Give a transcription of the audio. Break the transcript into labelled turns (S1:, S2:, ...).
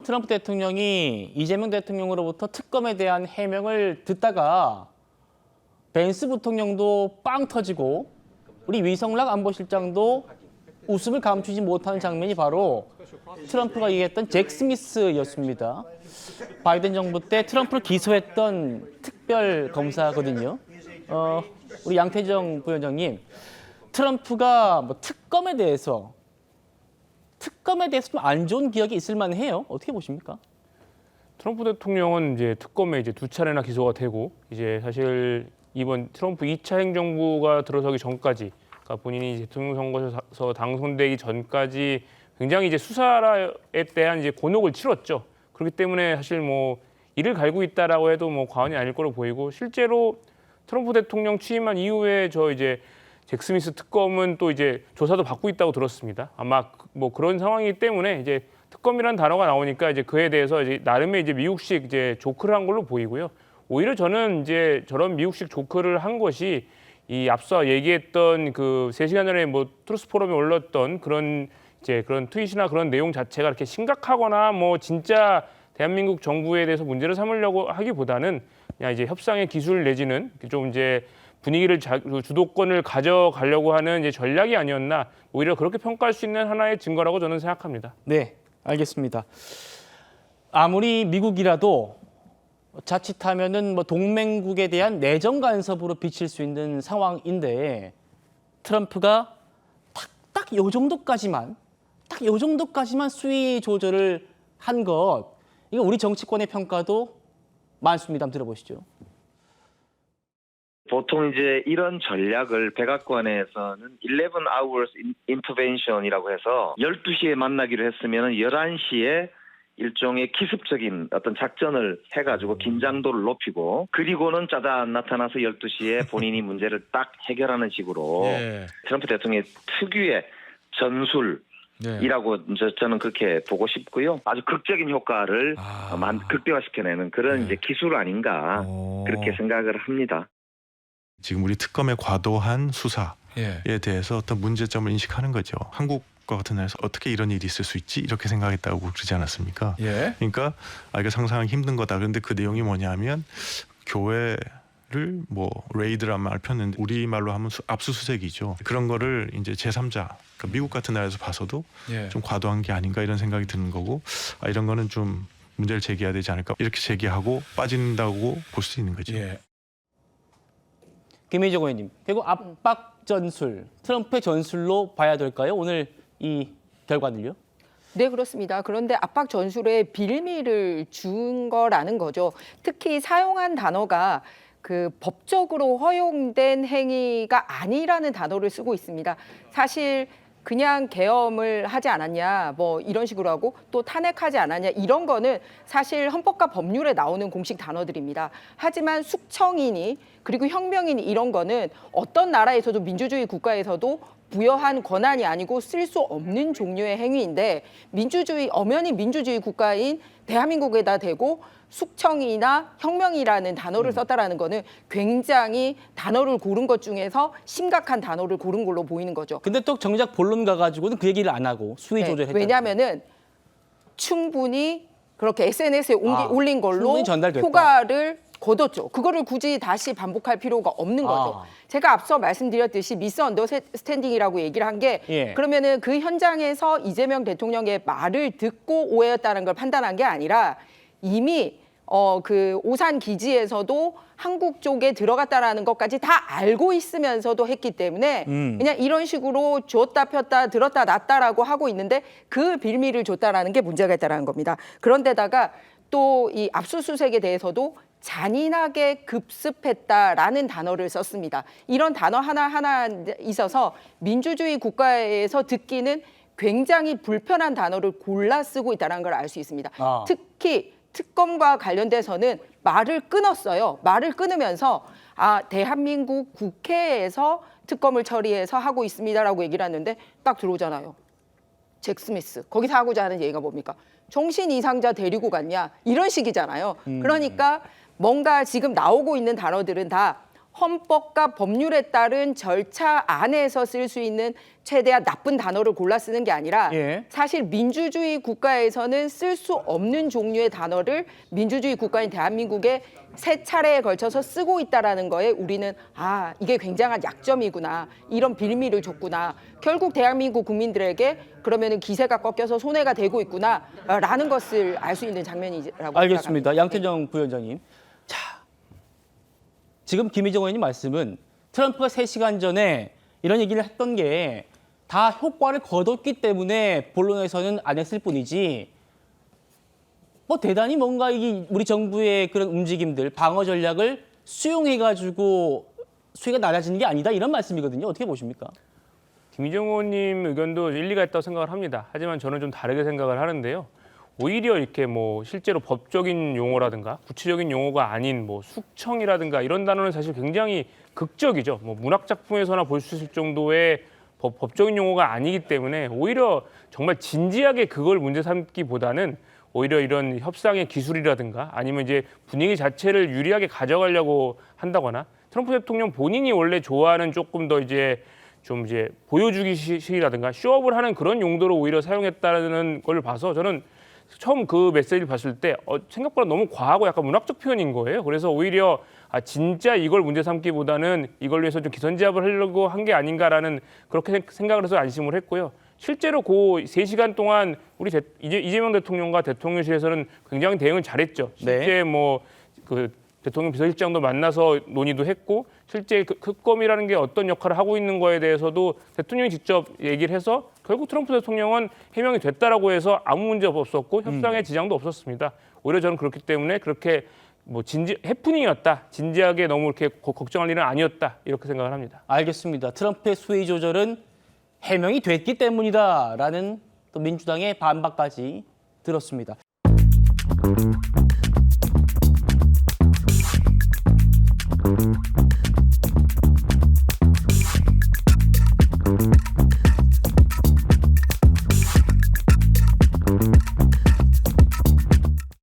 S1: 트럼프 대통령이 이재명 대통령으로부터 특검에 대한 해명을 듣다가 벤스 부통령도 빵 터지고 우리 위성락 안보실장도 웃음을 감추지 못하는 장면이 바로 트럼프가 얘기했던 잭 스미스였습니다. 바이든 정부 때 트럼프를 기소했던 특별 검사거든요. 우리 양태정 부위원장님, 트럼프가 뭐 특검에 대해서 좀 안 좋은 기억이 있을 만해요. 어떻게 보십니까?
S2: 트럼프 대통령은 이제 특검에 이제 2차례나 기소가 되고 이제 사실 이번 트럼프 2차 행정부가 들어서기 전까지, 그러니까 본인이 대통령 선거에서 당선되기 전까지 굉장히 이제 수사에 대한 이제 곤혹을 치렀죠. 그렇기 때문에 사실 뭐 이를 갈고 있다라고 해도 뭐 과언이 아닐 거로 보이고, 실제로 트럼프 대통령 취임한 이후에 이제 잭 스미스 특검은 또 이제 조사도 받고 있다고 들었습니다. 아마 뭐 그런 상황이기 때문에 이제 특검이라는 단어가 나오니까 이제 그에 대해서 이제 나름의 이제 미국식 이제 조크를 한 걸로 보이고요. 오히려 저는 이제 저런 미국식 조크를 한 것이 이 앞서 얘기했던 그 3시간 전에 뭐 트루스 포럼에 올렸던 그런 트윗이나 그런 내용 자체가 이렇게 심각하거나 뭐 진짜 대한민국 정부에 대해서 문제를 삼으려고 하기보다는 그냥 이제 협상의 기술 내지는 좀 이제 분위기를 주도권을 가져가려고 하는 이제 전략이 아니었나, 오히려 그렇게 평가할 수 있는 하나의 증거라고 저는 생각합니다.
S1: 네, 알겠습니다. 아무리 미국이라도 자칫하면은 뭐 동맹국에 대한 내정 간섭으로 비칠 수 있는 상황인데, 트럼프가 딱 요 정도까지만 수위 조절을 한 것, 이거 우리 정치권의 평가도 많습니다. 한번 들어보시죠.
S3: 보통 이제 이런 전략을 백악관에서는 11 hours intervention이라고 해서 12시에 만나기로 했으면 11시에 일종의 기습적인 어떤 작전을 해가지고 긴장도를 높이고, 그리고는 짜잔 나타나서 12시에 본인이 문제를 딱 해결하는 식으로 트럼프 대통령의 특유의 전술이라고 저는 그렇게 보고 싶고요. 아주 극적인 효과를 극대화시켜내는 그런 이제 기술 아닌가 그렇게 생각을 합니다.
S4: 지금 우리 특검의 과도한 수사에 대해서 어떤 문제점을 인식하는 거죠. 한국과 같은 나라에서 어떻게 이런 일이 있을 수 있지? 이렇게 생각했다고 그러지 않았습니까? 그러니까 이거 상상하기 힘든 거다. 그런데 그 내용이 뭐냐면, 교회를 뭐 레이드란 말 폈는데 우리말로 하면 압수수색이죠. 그런 거를 이제 제3자, 그러니까 미국 같은 나라에서 봐서도 좀 과도한 게 아닌가 이런 생각이 드는 거고, 이런 거는 좀 문제를 제기해야 되지 않을까, 이렇게 제기하고 빠진다고 볼 수 있는 거죠.
S1: 김희정 의원님, 결국 압박 전술, 트럼프의 전술로 봐야 될까요? 오늘 이 결과는요?
S5: 네, 그렇습니다. 그런데 압박 전술에 빌미를 준 거라는 거죠. 특히 사용한 단어가 그 법적으로 허용된 행위가 아니라는 단어를 쓰고 있습니다. 사실 그냥 계엄을 하지 않았냐, 뭐 이런 식으로 하고 또 탄핵하지 않았냐, 이런 거는 사실 헌법과 법률에 나오는 공식 단어들입니다. 하지만 숙청이니 그리고 혁명이니 이런 거는 어떤 나라에서도, 민주주의 국가에서도 부여한 권한이 아니고 쓸 수 없는 종류의 행위인데, 엄연히 민주주의 국가인 대한민국에다 대고 숙청이나 혁명이라는 단어를 썼다라는 거는 굉장히 단어를 고른 것 중에서 심각한 단어를 고른 걸로 보이는 거죠.
S1: 근데 또 정작 본론 가가지고는 그 얘기를 안 하고 수위 조절했다.
S5: 왜냐하면은 충분히 그렇게 SNS에 올린 걸로 효과를 거뒀죠. 그거를 굳이 다시 반복할 필요가 없는 거죠. 제가 앞서 말씀드렸듯이 미스언더스탠딩이라고 얘기를 한 게, 그러면은 그 현장에서 이재명 대통령의 말을 듣고 오해였다는 걸 판단한 게 아니라 이미 그 오산 기지에서도 한국 쪽에 들어갔다라는 것까지 다 알고 있으면서도 했기 때문에 그냥 이런 식으로 줬다 폈다 들었다 놨다라고 하고 있는데, 그 빌미를 줬다라는 게 문제가 있다라는 겁니다. 그런데다가 또 이 압수수색에 대해서도 잔인하게 급습했다라는 단어를 썼습니다. 이런 단어 하나하나 있어서 민주주의 국가에서 듣기는 굉장히 불편한 단어를 골라 쓰고 있다는 걸 알 수 있습니다. 특히 특검과 관련돼서는 말을 끊었어요. 말을 끊으면서 대한민국 국회에서 특검을 처리해서 하고 있습니다라고 얘기를 하는데, 딱 들어오잖아요. 잭 스미스. 거기서 하고자 하는 얘기가 뭡니까? 정신 이상자 데리고 갔냐? 이런 식이잖아요. 그러니까 뭔가 지금 나오고 있는 단어들은 다 헌법과 법률에 따른 절차 안에서 쓸 수 있는 최대한 나쁜 단어를 골라 쓰는 게 아니라
S1: 예.
S5: 사실 민주주의 국가에서는 쓸 수 없는 종류의 단어를 민주주의 국가인 대한민국에 3차례에 걸쳐서 쓰고 있다라는 거에 우리는 이게 굉장한 약점이구나. 이런 빌미를 줬구나. 결국 대한민국 국민들에게 그러면은 기세가 꺾여서 손해가 되고 있구나라는 것을 알 수 있는 장면이라고
S1: 알겠습니다.
S5: 생각합니다.
S1: 양태정 부위원장님. 자, 지금 김희정 의원님 말씀은 트럼프가 3시간 전에 이런 얘기를 했던 게 다 효과를 거뒀기 때문에 본론에서는 안 했을 뿐이지 뭐 대단히 뭔가 이 우리 정부의 그런 움직임들, 방어 전략을 수용해가지고 수위가 낮아지는 게 아니다 이런 말씀이거든요. 어떻게 보십니까?
S2: 김희정 의원님 의견도 일리가 있다고 생각을 합니다. 하지만 저는 좀 다르게 생각을 하는데요. 오히려 이렇게 뭐 실제로 법적인 용어라든가 구체적인 용어가 아닌 뭐 숙청이라든가 이런 단어는 사실 굉장히 극적이죠. 뭐 문학 작품에서나 볼 수 있을 정도의 법적인 용어가 아니기 때문에 오히려 정말 진지하게 그걸 문제 삼기보다는 오히려 이런 협상의 기술이라든가 아니면 이제 분위기 자체를 유리하게 가져가려고 한다거나 트럼프 대통령 본인이 원래 좋아하는 조금 더 이제 좀 이제 보여주기식이라든가 쇼업을 하는 그런 용도로 오히려 사용했다는 걸 봐서 저는 처음 그 메시지를 봤을 때 생각보다 너무 과하고 약간 문학적 표현인 거예요. 그래서 오히려 진짜 이걸 문제 삼기보다는 이걸 위해서 좀 기선제압을 하려고 한 게 아닌가라는 그렇게 생각을 해서 안심을 했고요. 실제로 그 3시간 동안 우리 이재명 대통령과 대통령실에서는 굉장히 대응을 잘했죠. 실제 뭐 그 대통령 비서실장도 만나서 논의도 했고 실제 그 특검이라는 게 어떤 역할을 하고 있는 거에 대해서도 대통령이 직접 얘기를 해서 결국 트럼프 대통령은 해명이 됐다라고 해서 아무 문제 없었고 협상에 지장도 없었습니다. 오히려 저는 그렇기 때문에 그렇게 뭐 해프닝이었다. 진지하게 너무 이렇게 걱정할 일은 아니었다. 이렇게 생각을 합니다.
S1: 알겠습니다. 트럼프의 수위 조절은 해명이 됐기 때문이다라는 또 민주당의 반박까지 들었습니다.